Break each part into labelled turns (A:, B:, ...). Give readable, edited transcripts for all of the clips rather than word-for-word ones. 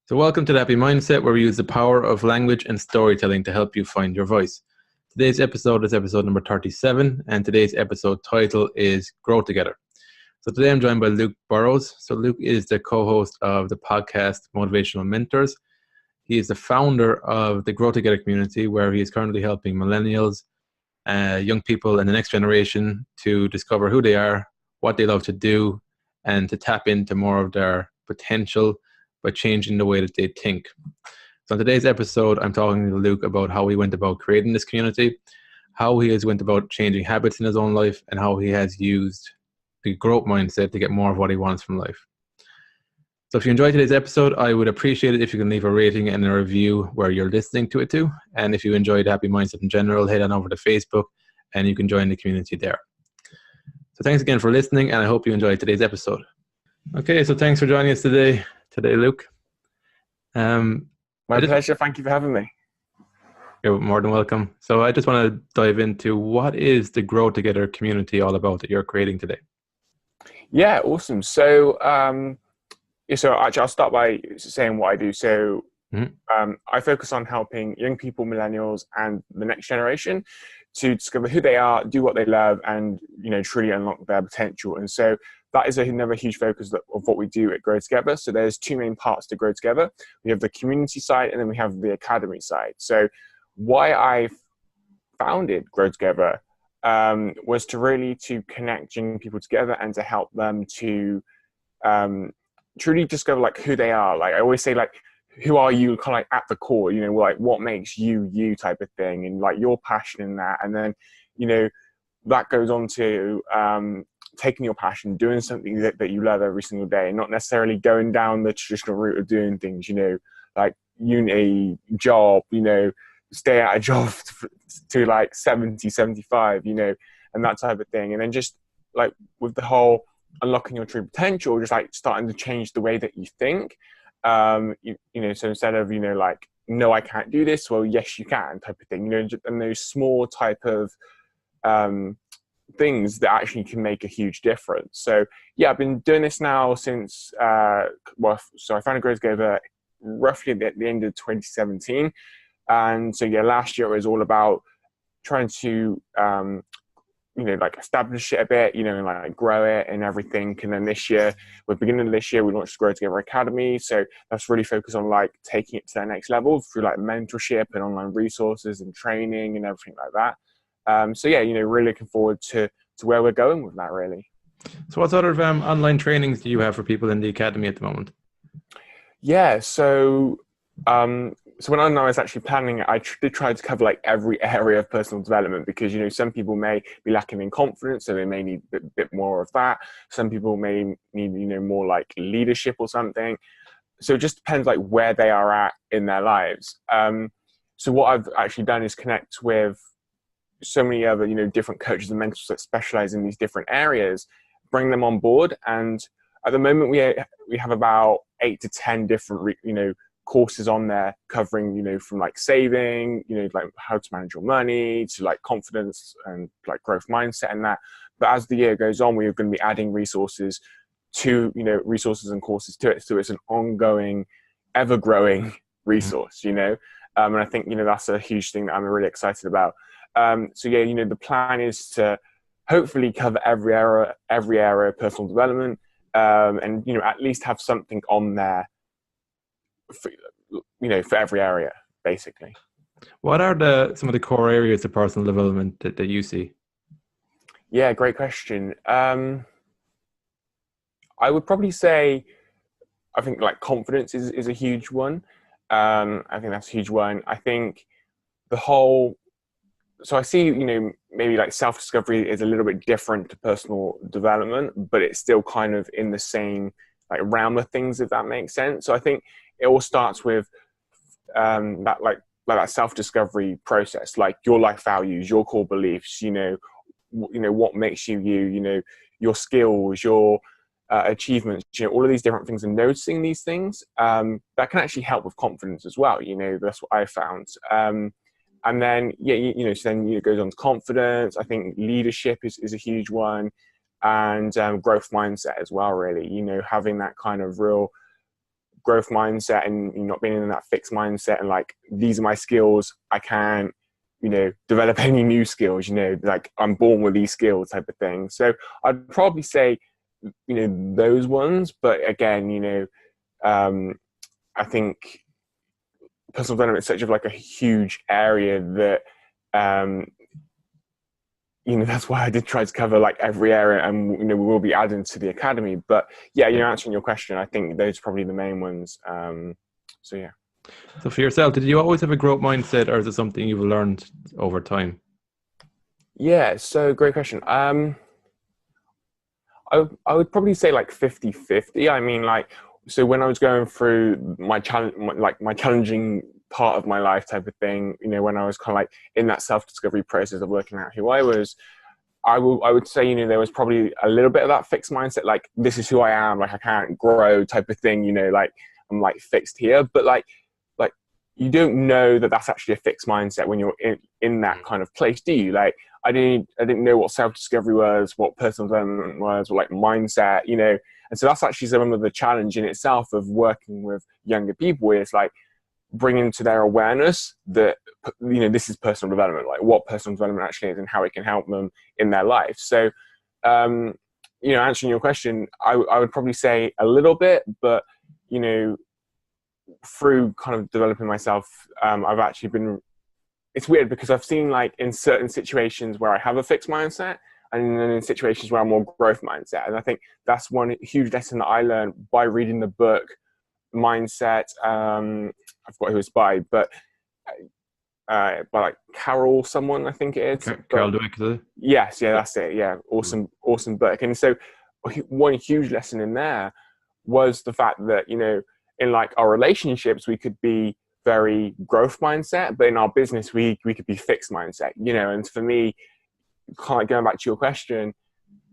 A: So, welcome to the Happy Mindset, where we use the power of language and storytelling to help you find your voice. Today's episode is episode number 37, and today's episode title is Grow Together. So, today I'm joined by Luke Burrows. So, Luke is the co host of the podcast Motivational Mentors. He is the founder of the Grow Together community, where he is currently helping millennials, young people, and the next generation to discover who they are, what they love to do, and to tap into more of their potential by changing the way that they think. So in today's episode, I'm talking to Luke about how he went about creating this community, how he has went about changing habits in his own life, and how he has used the growth mindset to get more of what he wants from life. So if you enjoyed today's episode, I would appreciate it if you can leave a rating and a review where you're listening to it too. And if you enjoyed Happy Mindset in general, head on over to Facebook and you can join the community there. So thanks again for listening, and I hope you enjoyed today's episode. Okay, so thanks for joining us today, Luke.
B: My pleasure. Thank you for having me.
A: You're more than welcome. So I just want to dive into what is the Grow Together community all about that you're creating today?
B: Yeah, awesome. So, actually, I'll start by saying what I do. So, I focus on helping young people, millennials, and the next generation to discover who they are, do what they love, and truly unlock their potential. And so that is another huge focus of what we do at Grow Together. So there's two main parts to Grow Together. We have the community side, and then we have the academy side. So why I founded Grow Together was to connect young people together and to help them to truly discover who they are. I always say, who are you kind of at the core, what makes you you type of thing, and your passion in that. And then, that goes on to taking your passion, doing something that you love every single day, and not necessarily going down the traditional route of doing things, like uni, job, stay at a job to 70, 75, and that type of thing. And then just with the whole unlocking your true potential, just starting to change the way that you think. So instead of, no, I can't do this, well, yes, you can type of thing, and those small type of things that actually can make a huge difference. So yeah, I've been doing this now since, so I founded Grow Together roughly at the end of 2017. And so yeah, last year it was all about trying to, establish it a bit, and grow it and everything. And then this year, beginning of this year, we launched Grow Together Academy. So that's really focused on taking it to that next level through mentorship and online resources and training and everything like that. So yeah, really looking forward to where we're going with that, really.
A: So what sort of online trainings do you have for people in the academy at the moment?
B: Yeah, so when I was actually planning it, I did try to cover every area of personal development, because some people may be lacking in confidence, so they may need a bit more of that. Some people may need more leadership or something. So it just depends where they are at in their lives. So what I've actually done is connect with so many other different coaches and mentors that specialize in these different areas, bring them on board. And at the moment we have about 8 to 10 different courses on there, covering from saving, how to manage your money, to confidence and growth mindset and that. But as the year goes on, we're going to be adding resources resources and courses to it, so it's an ongoing, ever growing resource. And I think that's a huge thing that I'm really excited about. So yeah, the plan is to hopefully cover every area of personal development, and at least have something on there for every area, basically.
A: What are some of the core areas of personal development that you see?
B: Yeah, great question. I would probably say, I think confidence is a huge one. I think that's a huge one. I think so I see, maybe self-discovery is a little bit different to personal development, but it's still kind of in the same realm of things, if that makes sense. So I think it all starts with that self-discovery process, your life values, your core beliefs, what makes you you, your skills, your achievements, all of these different things, and noticing these things, that can actually help with confidence as well. That's what I found. And then, yeah, so then it goes on to confidence. I think leadership is a huge one, and growth mindset as well, really. Having that kind of real growth mindset and not being in that fixed mindset and like, these are my skills, I can't, develop any new skills, like I'm born with these skills type of thing. So I'd probably say, those ones. But again, I think personal development is such of like a huge area that, that's why I did try to cover like every area, and we will be adding to the academy. But yeah, answering your question, I think those are probably the main ones. So yeah.
A: So for yourself, did you always have a growth mindset, or is it something you've learned over time?
B: Yeah, so great question. I would probably say like 50-50. I mean, like, so when I was going through my challenging part of my life type of thing, when I was kind of like in that self-discovery process of working out who I was, I would say, there was probably a little bit of that fixed mindset, like, this is who I am, like I can't grow type of thing, like I'm like fixed here. But like you don't know that that's actually a fixed mindset when you're in that kind of place, do you? Like, I didn't know what self-discovery was, what personal development was, or like mindset, and so that's actually some of the challenge in itself of working with younger people, is like bringing to their awareness that, this is personal development, like what personal development actually is and how it can help them in their life. So, answering your question, I would probably say a little bit, but, through kind of developing myself, I've actually been, it's weird because I've seen like in certain situations where I have a fixed mindset, and then in situations where I'm more growth mindset. And I think that's one huge lesson that I learned by reading the book Mindset. I forgot who it's by, but by like Carol someone, I think it is.
A: Carol Dweck.
B: Yes, yeah, that's it. Yeah, awesome book. And so one huge lesson in there was the fact that, in like our relationships, we could be very growth mindset, but in our business, we could be fixed mindset, and for me, kind of going back to your question,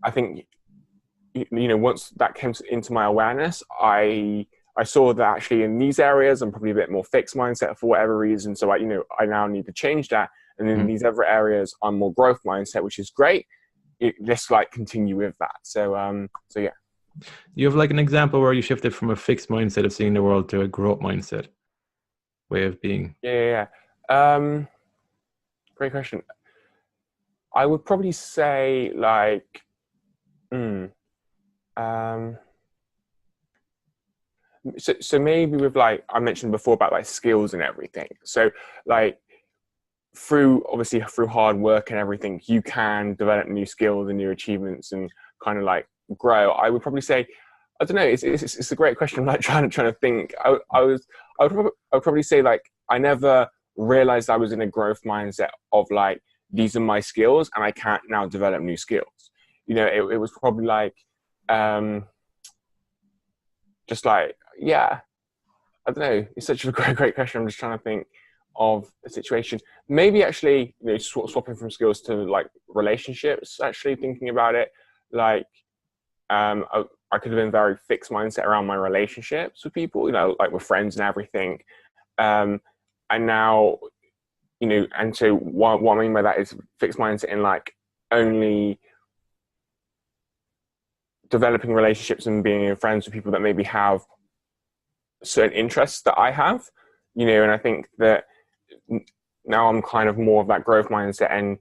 B: I think, once that came into my awareness, I saw that actually in these areas, I'm probably a bit more fixed mindset for whatever reason. So I now need to change that. And in these other areas, I'm more growth mindset, which is great. Let's like continue with that. So yeah.
A: You have like an example where you shifted from a fixed mindset of seeing the world to a growth mindset way of being?
B: Yeah. Great question. I would probably say like, so maybe with like, I mentioned before about like skills and everything. So like through hard work and everything, you can develop new skills and new achievements and kind of like grow. I would probably say, I don't know, it's a great question. I'm like trying to think. I would probably say like, I never realized I was in a growth mindset of like, these are my skills and I can't now develop new skills. It was probably like, just like, yeah, I don't know. It's such a great question. I'm just trying to think of a situation. Maybe actually, swapping from skills to like relationships, actually thinking about it, like, I could have been very fixed mindset around my relationships with people, like with friends and everything. And now, and so what I mean by that is fixed mindset in like only developing relationships and being friends with people that maybe have certain interests that I have, and I think that now I'm kind of more of that growth mindset, and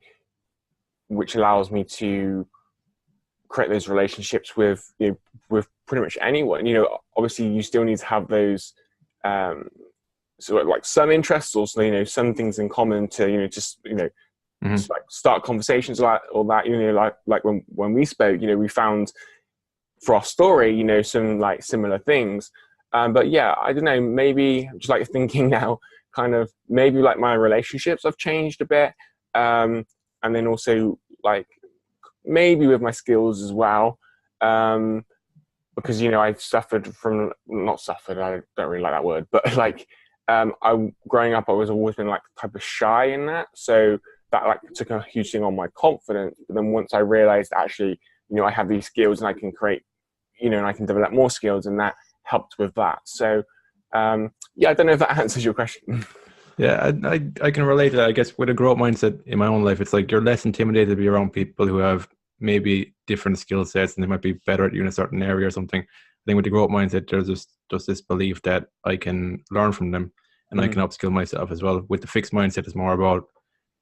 B: which allows me to create those relationships with with pretty much anyone. Obviously you still need to have those so like some interests, also some things in common to just just like start conversations like all that. Like when we spoke, we found for our story some like similar things. But yeah, I don't know, maybe just like thinking now, kind of maybe like my relationships have changed a bit, and then also like maybe with my skills as well, because I've suffered from, not suffered, I don't really like that word, but like growing up, I was always been like type of shy in that, so that like took a huge thing on my confidence. But then once I realized actually I have these skills and I can create and I can develop more skills, and that helped with that. So yeah, I don't know if that answers your question.
A: Yeah, I can relate to that. I guess with a growth mindset in my own life, it's like you're less intimidated to be around people who have maybe different skill sets and they might be better at you in a certain area or something. think with the growth mindset, there's just this belief that I can learn from them and I can upskill myself as well. With the fixed mindset, it's more about,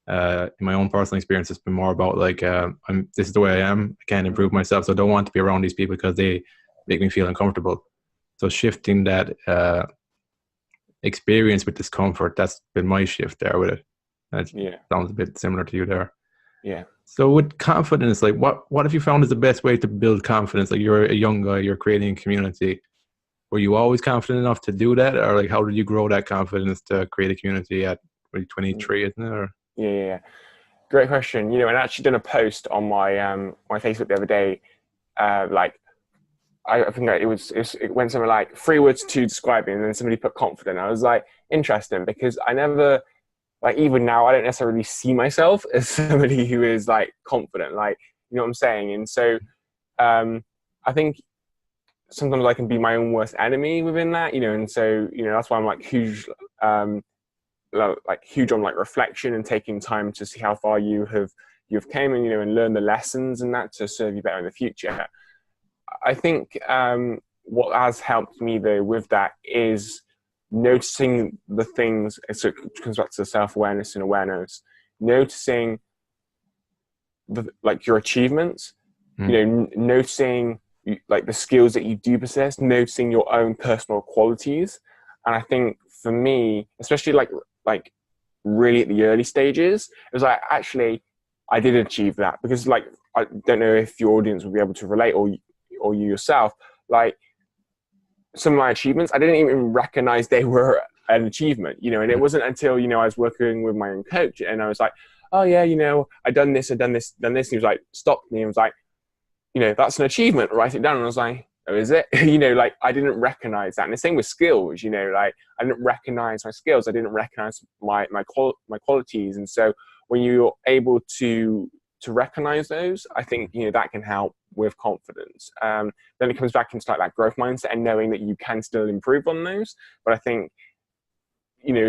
A: in my own personal experience, it's been more about like, this is the way I am. I can't improve myself, so I don't want to be around these people because they make me feel uncomfortable. So shifting that experience with discomfort, that's been my shift there with it. That sounds a bit similar to you there.
B: Yeah.
A: So with confidence, like what have you found is the best way to build confidence? Like, you're a young guy, you're creating a community. Were you always confident enough to do that? Or like, how did you grow that confidence to create a community at 23, isn't it? Or?
B: Yeah. Great question. And I actually done a post on my my Facebook the other day. Like, I think it went something like 3 words to describe it, and then somebody put confident. I was like, interesting, because I never, like, even now, I don't necessarily see myself as somebody who is like confident, like, you know what I'm saying? And so I think sometimes I can be my own worst enemy within that, and so, that's why I'm like huge on like reflection and taking time to see how far you've came, and, and learn the lessons and that to serve you better in the future. I think what has helped me though with that is noticing the things. So it comes back to self-awareness and awareness, noticing like your achievements, noticing like the skills that you do possess, noticing your own personal qualities. And I think for me, especially like really at the early stages, it was like, actually, I did achieve that, because like, I don't know if your audience will be able to relate, or you yourself, like some of my achievements, I didn't even recognize they were an achievement, and it wasn't until, I was working with my own coach and I was like, oh yeah, I done this. And he was like, stopped me and was like, that's an achievement, write it down. And I was like, oh, is it? Like, I didn't recognize that. And the same with skills, like I didn't recognize my skills. I didn't recognize my qualities. And so when you're able to recognize those, I think, that can help with confidence. Then it comes back into like that growth mindset and knowing that you can still improve on those. But I think,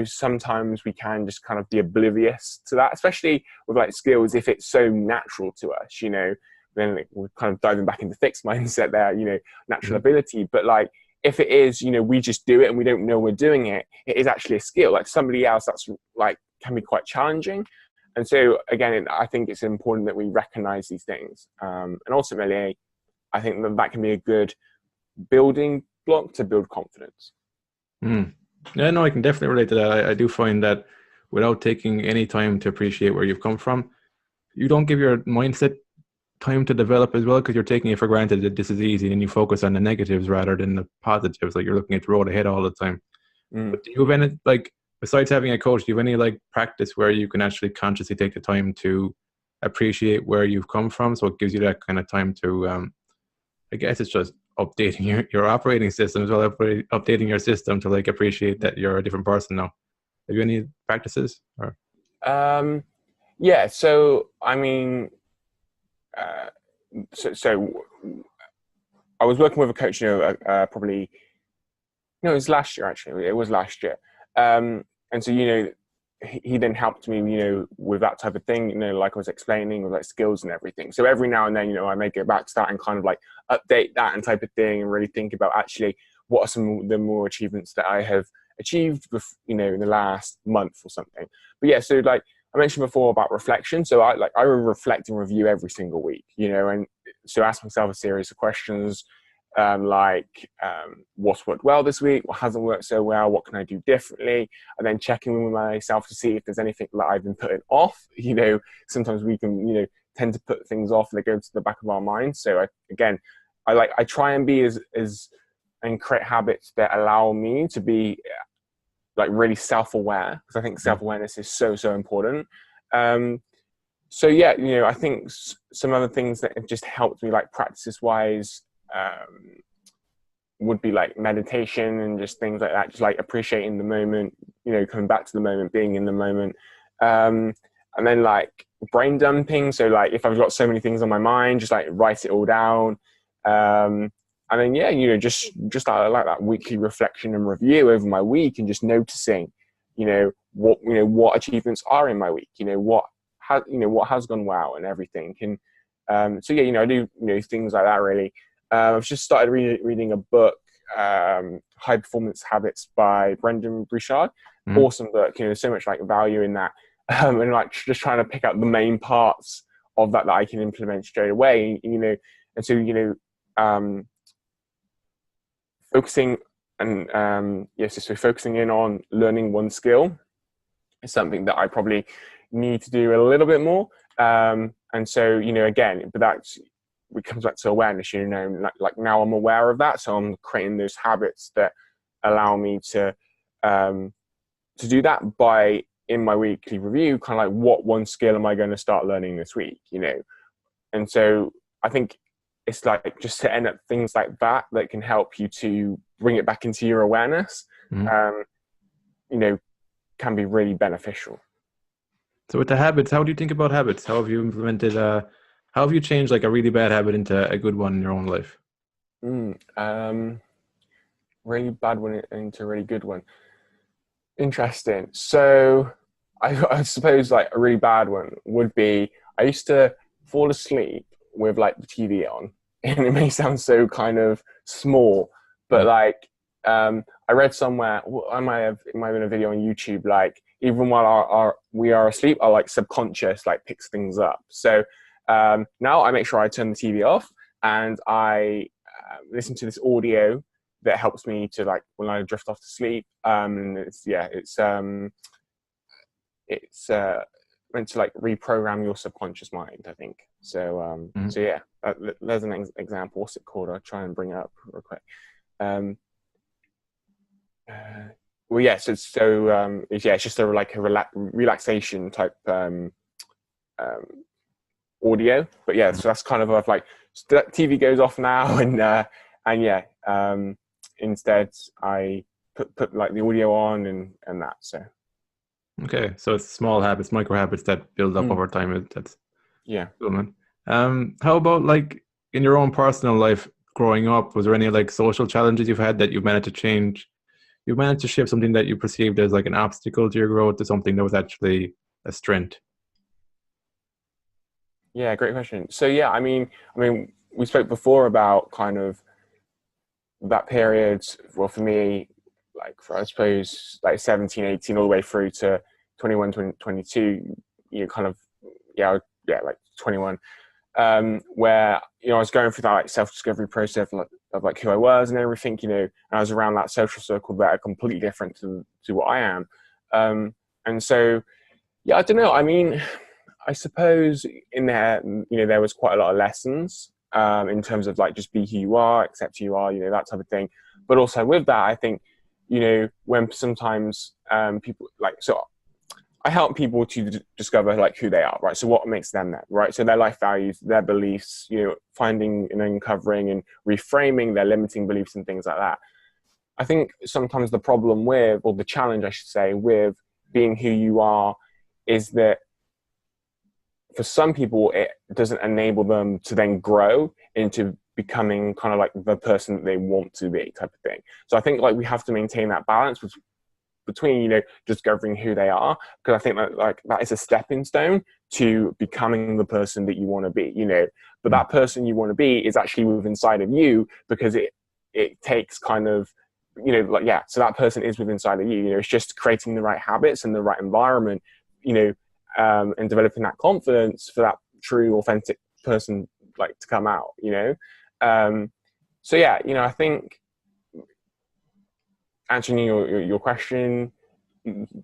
B: sometimes we can just kind of be oblivious to that, especially with like skills, if it's so natural to us, then we're kind of diving back into fixed mindset there, natural ability. But like, if it is, we just do it and we don't know we're doing it, it is actually a skill. Like somebody else, that's like, can be quite challenging. And so again, I think it's important that we recognize these things. And ultimately, I think that can be a good building block to build confidence.
A: Yeah, no, I can definitely relate to that. I do find that without taking any time to appreciate where you've come from, you don't give your mindset time to develop as well, because you're taking it for granted that this is easy, and you focus on the negatives rather than the positives. Like, you're looking at the road ahead all the time. But do you have any, like, besides having a coach, do you have any like practice where you can actually consciously take the time to appreciate where you've come from? So it gives you that kind of time to, I guess it's just updating your operating system as well, updating your system to like appreciate that you're a different person now. Have you any practices? Or?
B: Yeah. So, I mean, so I was working with a coach, probably, no, it was last year, actually. It was last year. And so, he then helped me, with that type of thing, like I was explaining, with like skills and everything. So every now and then, I may go back to that and kind of like update that and type of thing, and really think about actually what are some of the more achievements that I have achieved with, in the last month or something. But yeah, so like I mentioned before about reflection. So I will reflect and review every single week, and so ask myself a series of questions. What's worked well this week, what hasn't worked so well, what can I do differently, and then checking with myself to see if there's anything that I've been putting off. Sometimes we can tend to put things off and they go to the back of our minds. So I try and be as and create habits that allow me to be like really self-aware, because I think self-awareness is so important. So yeah, I think some other things that have just helped me, like practice wise, would be like meditation and just things like that, just like appreciating the moment, coming back to the moment, being in the moment, and then like brain dumping. So like if I've got so many things on my mind, just like write it all down, and then just like that weekly reflection and review over my week, and just noticing what achievements are in my week, what has gone well and everything. And so yeah, I do things like that really. I've just started reading a book, High Performance Habits by Brendan Burchard. Awesome book. There's so much like value in that, and like just trying to pick out the main parts of that I can implement straight away. And so focusing and so focusing in on learning one skill is something that I probably need to do a little bit more. And so again, but that's, it comes back to awareness. Like now I'm aware of that, so I'm creating those habits that allow me to do that by, in my weekly review, kind of like, what one skill am I going to start learning this week? And so I think it's like just setting up things like that can help you to bring it back into your awareness. Can be really beneficial.
A: So with the habits, how do you think about habits? How have you implemented? How have you changed like a really bad habit into a good one in your own life?
B: Really bad one into a really good one. Interesting. So I suppose like a really bad one would be, I used to fall asleep with like the TV on, and it may sound so kind of small, but like I read somewhere, it might have been a video on YouTube, like even while we are asleep, our like subconscious like picks things up. So now I make sure I turn the TV off, and I listen to this audio that helps me to, like, when I drift off to sleep. It's meant to like reprogram your subconscious mind, I think. So so yeah, there's an example. What's it called? I'll try and bring it up real quick. Well, yes, it's just a relaxation type audio. But yeah, so that's kind of like, TV goes off now, and instead I put like the audio on and that. So
A: okay, so it's small habits, micro habits that build up over time. That's cool, man. How about like in your own personal life growing up? Was there any like social challenges you've had that you've managed to change? You managed to shift something that you perceived as like an obstacle to your growth to something that was actually a strength?
B: Yeah, great question. So yeah, I mean, we spoke before about kind of that period. Well, for me, like I suppose like 17, 18, all the way through to 21, 22, kind of, like 21, where, I was going through that like self-discovery process of like who I was and everything, and I was around that social circle that are completely different to what I am. And so, yeah, I don't know. I mean, I suppose in there, there was quite a lot of lessons in terms of like, just be who you are, accept who you are, that type of thing. But also with that, I think, when sometimes people like, so I help people to discover like who they are, right? So what makes them that, right? So their life values, their beliefs, finding and uncovering and reframing their limiting beliefs and things like that. I think sometimes the problem with, or the challenge I should say, with being who you are is that for some people, it doesn't enable them to then grow into becoming kind of like the person that they want to be, type of thing. So I think like we have to maintain that balance between, discovering who they are, because I think that like that is a stepping stone to becoming the person that you want to be, but that person you want to be is actually within inside of you, because it takes kind of, so that person is within inside of you, it's just creating the right habits and the right environment, and developing that confidence for that true, authentic person like to come out, so yeah, I think answering your question,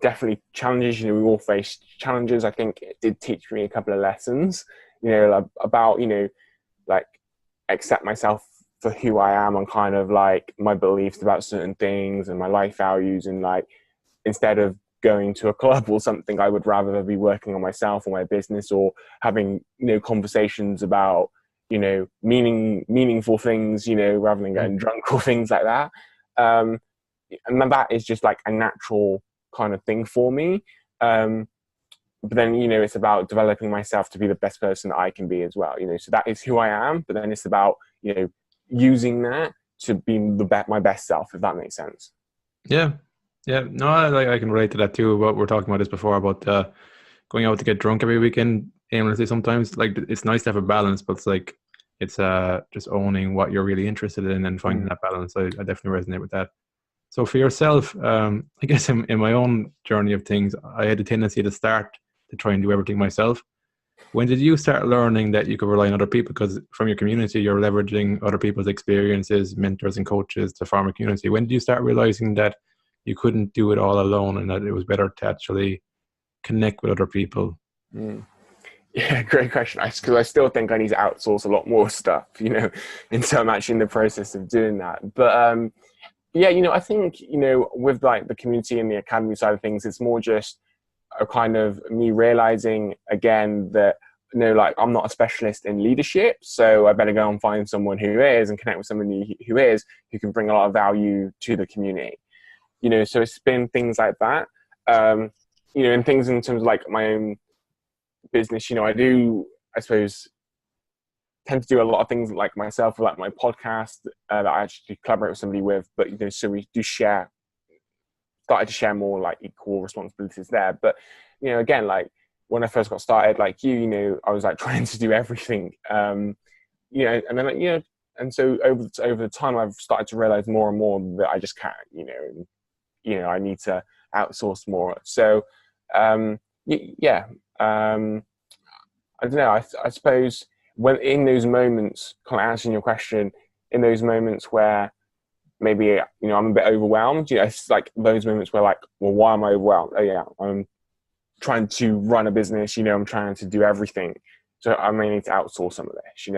B: definitely challenges. We all face challenges. I think it did teach me a couple of lessons, about like accept myself for who I am and kind of like my beliefs about certain things and my life values, and like instead of going to a club or something, I would rather be working on myself or my business, or having conversations about meaningful things, rather than getting drunk or things like that. And that is just like a natural kind of thing for me. But then, it's about developing myself to be the best person that I can be as well. So that is who I am, but then it's about, using that to be my best self, if that makes sense.
A: Yeah. Yeah. No, I can relate to that too. What we're talking about this before about going out to get drunk every weekend aimlessly sometimes. Like, it's nice to have a balance, but it's like It's just owning what you're really interested in and finding that balance. I definitely resonate with that. So for yourself, I guess in my own journey of things, I had a tendency to start to try and do everything myself. When did you start learning that you could rely on other people? Because from your community, you're leveraging other people's experiences, mentors and coaches to form a community. When did you start realizing that you couldn't do it all alone and that it was better to actually connect with other people?
B: Yeah, great question. Because I still think I need to outsource a lot more stuff, until I'm actually in the process of doing that. But yeah, I think, with like the community and the academy side of things, it's more just a kind of me realizing again that, like I'm not a specialist in leadership, so I better go and find someone who is and connect with somebody who can bring a lot of value to the community. So it's been things like that. And things in terms of like my own business, I suppose, tend to do a lot of things like myself, like my podcast that I actually collaborate with somebody with, but so we do started to share more like equal responsibilities there. But again, like when I first got started, like I was like trying to do everything, and then and so over the time I've started to realize more and more that I just can't, and I need to outsource more. So yeah, I don't know. I suppose when in those moments, kind of answering your question, in those moments where maybe I'm a bit overwhelmed, it's like those moments where like, well, why am I overwhelmed? Oh yeah, I'm trying to run a business, I'm trying to do everything, so I may need to outsource some of this,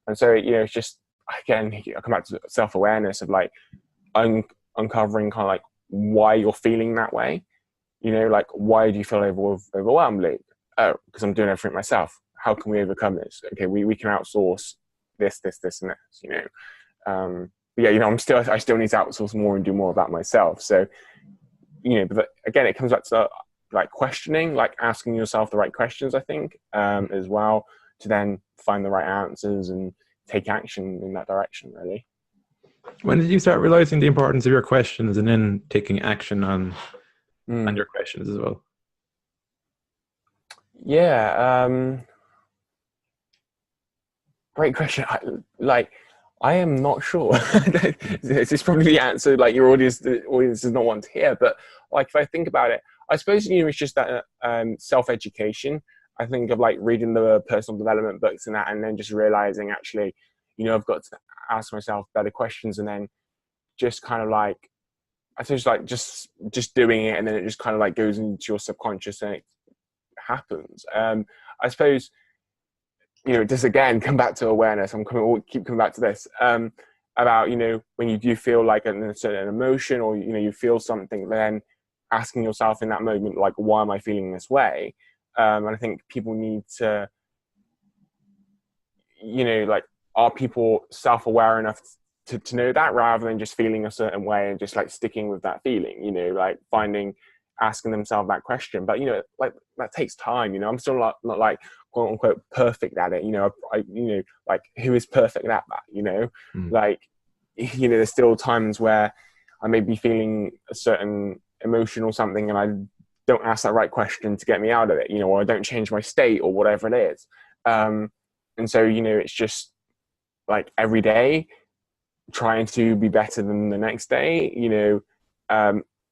B: and so it's just, again, I come back to self-awareness of like uncovering kind of like why you're feeling that way, like why do you feel overwhelmed? Like, oh, because I'm doing everything myself. How can we overcome this? Okay, we can outsource this and this, but yeah, I still need to outsource more and do more about myself. So, but again, it comes back to like questioning, like asking yourself the right questions, I think, as well, to then find the right answers and take action in that direction, really.
A: When did you start realizing the importance of your questions and then taking action on your questions as well?
B: Yeah, great question. I am not sure. This is probably the answer like the audience does not want to hear. But like if I think about it, I suppose it's just that self-education. I think of like reading the personal development books and that, and then just realizing actually, I've got to ask myself better questions, and then just kind of like, I suppose like just doing it, and then it just kind of like goes into your subconscious and it happens. I suppose. Just again, come back to awareness. Keep coming back to this about, when you do feel like a certain emotion or, you feel something, then asking yourself in that moment, like, why am I feeling this way? And I think people need to, like, are people self-aware enough to know that rather than just feeling a certain way and just like sticking with that feeling, like asking themselves that question. But, like that takes time, I'm still not like, quote unquote perfect at it, like who is perfect at that, like, there's still times where I may be feeling a certain emotion or something and I don't ask that right question to get me out of it, or I don't change my state or whatever it is. And so, it's just like every day trying to be better than the next day,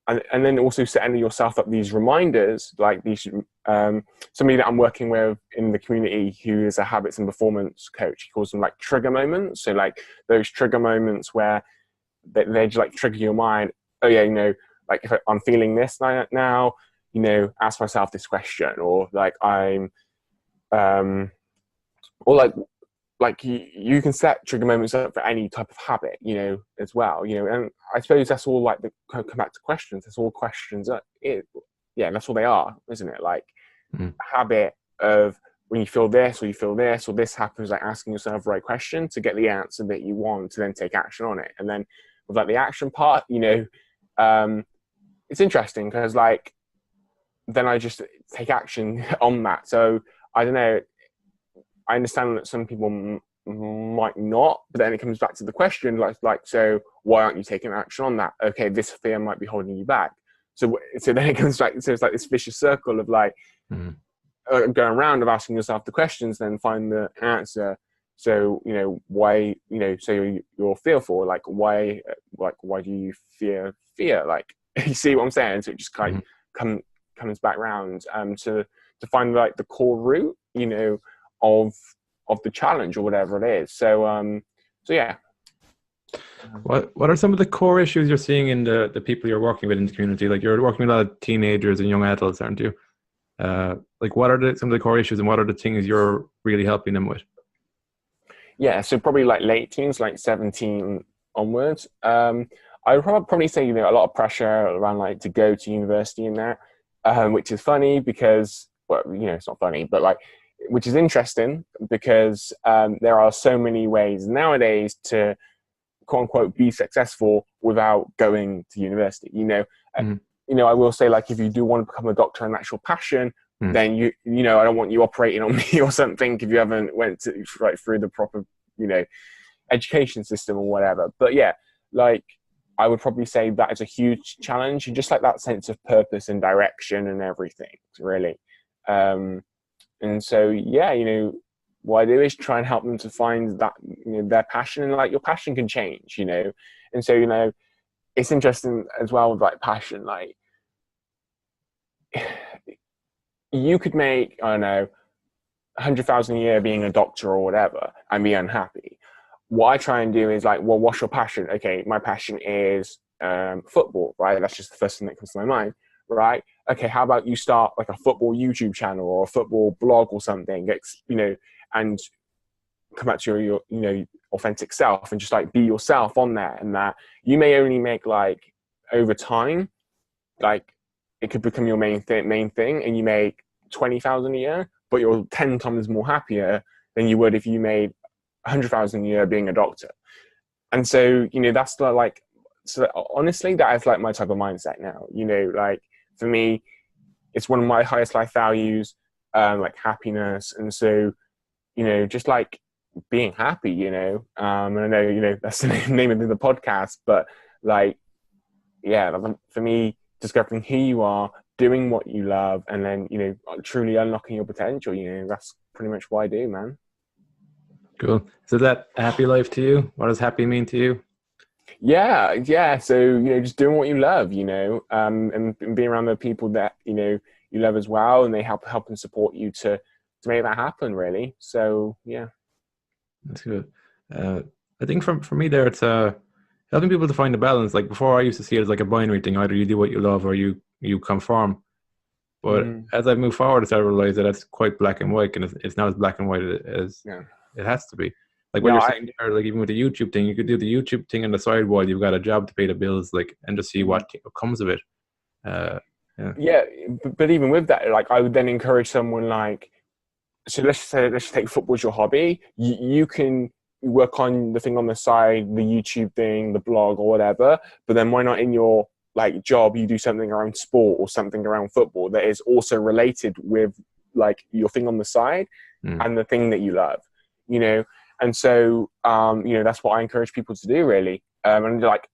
B: and then also setting yourself up these reminders, like these, somebody that I'm working with in the community who is a habits and performance coach, he calls them like trigger moments. So like those trigger moments where they just like trigger your mind. Oh yeah, like if I'm feeling this now, ask myself this question, or like I'm, or like you can set trigger moments up for any type of habit, as well, and I suppose that's all like come back to questions. That's all questions. Yeah, that's all they are, isn't it? Like a habit of when you feel this, or this happens, like asking yourself the right question to get the answer that you want to then take action on it. And then with like the action part, it's interesting because like then I just take action on that. So I don't know. I understand that some people might not, but then it comes back to the question, like, so why aren't you taking action on that? Okay, this fear might be holding you back. So then it comes back. So it's like this vicious circle of like going around of asking yourself the questions, then find the answer, So, why, so you're fearful, like, why do you fear? Like, you see what I'm saying? So it just kind of comes back round to find like the core root, of the challenge or whatever it is. So, yeah.
A: What are some of the core issues you're seeing in the people you're working with in the community? Like, you're working with a lot of teenagers and young adults, aren't you? Like, what are some of the core issues, and what are the things you're really helping them with?
B: Yeah, so probably like late teens, like 17 onwards. I would probably say, a lot of pressure around like to go to university and that, which is funny because, well, it's not funny, but like, which is interesting because there are so many ways nowadays to quote unquote be successful without going to university. I will say, like, if you do want to become a doctor and that's your passion, then I don't want you operating on me or something if you haven't went to right through the proper education system or whatever. But yeah, like, I would probably say that is a huge challenge, and just like that sense of purpose and direction and everything, really. And so yeah, what I do is try and help them to find that their passion, and like your passion can change, and so it's interesting as well with like passion, like you could make, I don't know, 100,000 a year being a doctor or whatever and be unhappy. What I try and do is like, well, what's your passion? Okay, my passion is football, right? That's just the first thing that comes to my mind, right? Okay, how about you start like a football YouTube channel or a football blog or something, and come back to your authentic self and just like be yourself on there, and that you may only make like over time, like it could become your main thing, and you make 20,000 a year, but you're 10 times more happier than you would if you made 100,000 a year being a doctor. And so, that's like, so honestly, that is like my type of mindset now, like for me, it's one of my highest life values, like happiness. And so, just like being happy, and I know, that's the name of the podcast, but like, yeah, for me, discovering who you are, doing what you love, and then, truly unlocking your potential, that's pretty much what I do, man.
A: Cool. So that a happy life to you? What does happy mean to you?
B: Yeah. So, just doing what you love, and being around the people that, you love as well, and they help and support you to make that happen, really. So, yeah.
A: That's good. I think for me there, it's helping people to find a balance. Like before, I used to see it as like a binary thing. Either you do what you love or you conform. But as I move forward, I started to realize that that's quite black and white, and it's not as black and white as it has to be. Like what you're saying there, like even with the YouTube thing, you could do the YouTube thing on the side while you've got a job to pay the bills, like, and just see what comes of it.
B: Yeah, but even with that, like, I would then encourage someone like, so let's take football as your hobby. You can work on the thing on the side, the YouTube thing, the blog or whatever, but then why not in your like job you do something around sport or something around football that is also related with like your thing on the side and the thing that you love, and so that's what I encourage people to do, really. And like,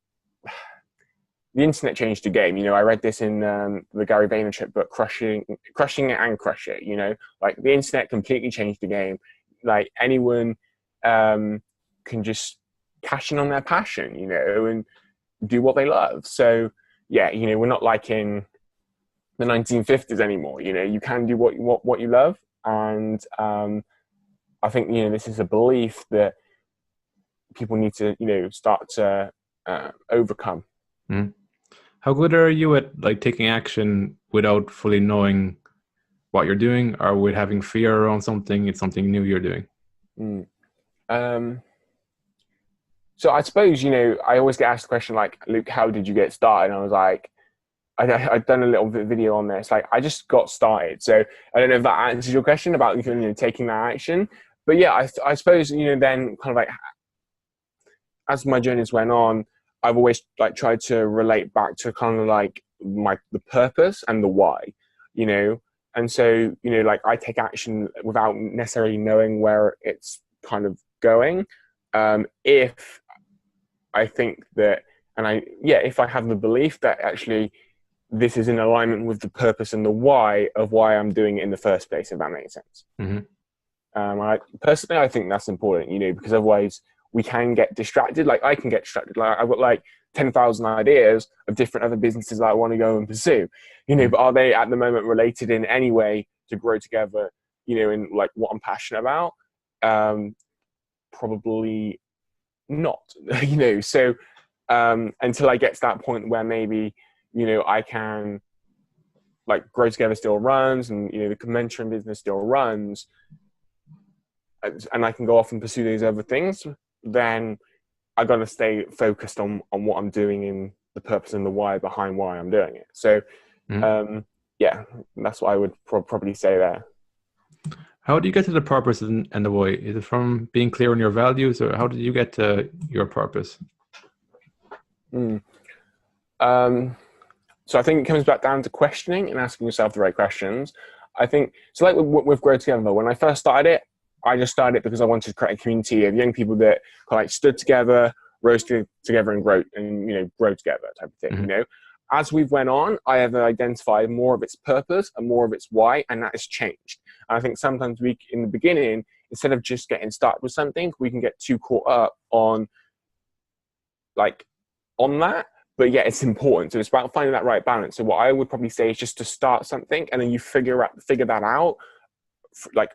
B: the internet changed the game. I read this in the Gary Vaynerchuk book, Crushing It and Crush It. Like the internet completely changed the game. Like anyone can just cash in on their passion, and do what they love. So yeah, we're not like in the 1950s anymore. You can do what you love, and I think this is a belief that people need to start to overcome.
A: How good are you at like taking action without fully knowing what you're doing, or with having fear around something? It's something new you're doing.
B: So I suppose, I always get asked the question like, Luke, how did you get started? And I was like, I'd done a little video on this. Like, I just got started. So I don't know if that answers your question about taking that action. But yeah, I suppose, then kind of like, as my journeys went on, I've always like tried to relate back to kind of like the purpose and the why, and so, like I take action without necessarily knowing where it's kind of going. If I think that, if I have the belief that actually this is in alignment with the purpose and the why of why I'm doing it in the first place, if that makes sense. Personally, I think that's important, because otherwise we can get distracted. Like I can get distracted. Like I've got like 10,000 ideas of different other businesses that I want to go and pursue, but are they at the moment related in any way to Grow Together, in like what I'm passionate about? Probably not, so until I get to that point where maybe, I can, like, Grow Together still runs and, the mentoring business still runs, and I can go off and pursue these other things, then I got to stay focused on what I'm doing and the purpose and the why behind why I'm doing it. So, yeah, that's what I would probably say there.
A: How do you get to the purpose and the why? Is it from being clear on your values, or how did you get to your purpose?
B: So I think it comes back down to questioning and asking yourself the right questions. I think, so like with Grow Together, when I first started it, I just started it because I wanted to create a community of young people that kind of like stood together, rose together and grow together type of thing, As we've went on, I have identified more of its purpose and more of its why, and that has changed. And I think sometimes in the beginning, instead of just getting started with something, we can get too caught up on that. But yeah, it's important. So it's about finding that right balance. So what I would probably say is just to start something, and then you figure that out, like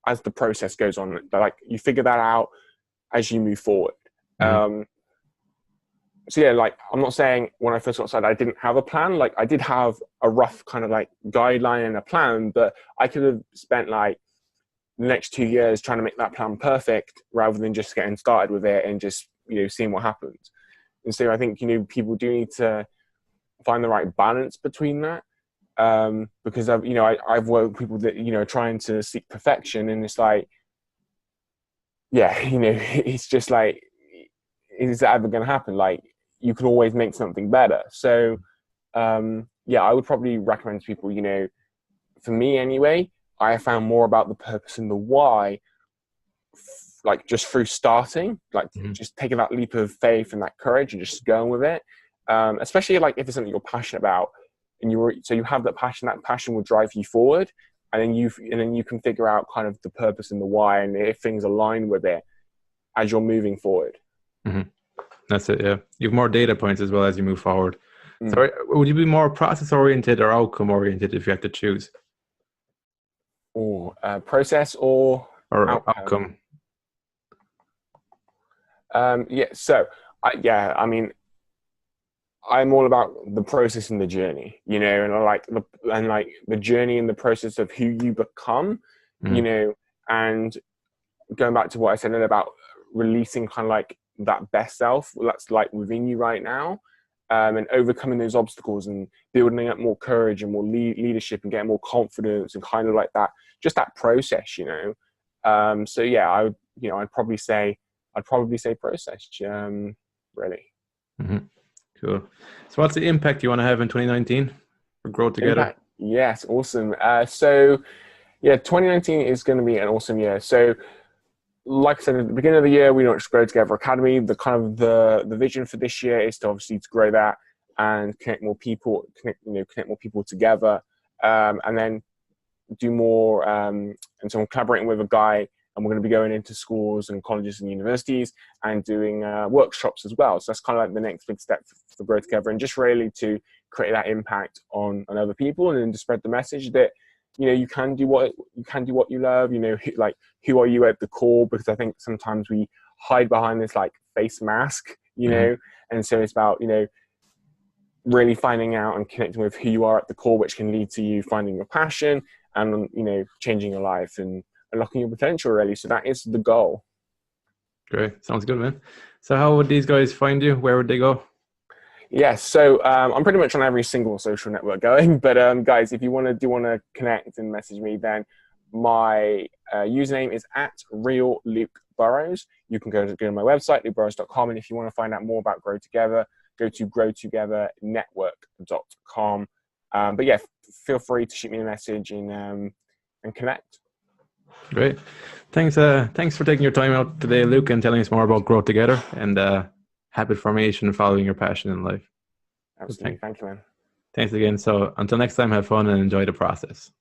B: as the process goes on. Like you figure that out as you move forward. So yeah, like I'm not saying when I first got started I didn't have a plan. Like I did have a rough kind of like guideline and a plan, but I could have spent like the next 2 years trying to make that plan perfect rather than just getting started with it and just seeing what happens. And so I think people do need to find the right balance between that, because I've worked with people that are trying to seek perfection, and it's like, yeah, it's just like, is that ever going to happen? Like you can always make something better. So yeah, I would probably recommend to people, for me anyway, I found more about the purpose and the why, like just through starting, like just taking that leap of faith and that courage and just going with it. Especially like if it's something you're passionate about, and so you have that passion will drive you forward, and then you can figure out kind of the purpose and the why, and if things align with it as you're moving forward.
A: That's it. Yeah, you have more data points as well as you move forward. So would you be more process oriented or outcome oriented if you had to choose?
B: Or process or
A: outcome.
B: Yeah. So I mean, I'm all about the process and the journey, and I like the journey and the process of who you become, and going back to what I said earlier about releasing kind of like that best self that's like within you right now, and overcoming those obstacles and building up more courage and more leadership and getting more confidence and kind of like that, just that process, so yeah, I'd probably say process, really.
A: Cool. So what's the impact you want to have in 2019 for Grow Together?
B: Yes, awesome. So yeah, 2019 is going to be an awesome year. So like I said at the beginning of the year, we launched Grow Together Academy. The kind of the vision for this year is to obviously to grow that and connect more people together, and then do more. And so I'm collaborating with a guy, and we're going to be going into schools and colleges and universities and doing workshops as well. So that's kind of like the next big step for Grow Together, and just really to create that impact on other people, and then to spread the message that you can do what you love. Like who are you at the core? Because I think sometimes we hide behind this like face mask, and so it's about really finding out and connecting with who you are at the core, which can lead to you finding your passion and changing your life and unlocking your potential, really. So that is the goal.
A: Great. Sounds good, man. So how would these guys find you? Where would they go?
B: Yes, so I'm pretty much on every single social network going, but guys, if you want to connect and message me, then my username is @reallukeburrows. You can go to my website, lukeburrows.com, and if you want to find out more about Grow Together, go to Grow2gether.network.com. But yeah, feel free to shoot me a message and connect.
A: Great. Thanks for taking your time out today, Luke, and telling us more about Grow Together and habit formation and following your passion in life.
B: Absolutely. Thank you, man.
A: Thanks again. So until next time, have fun and enjoy the process.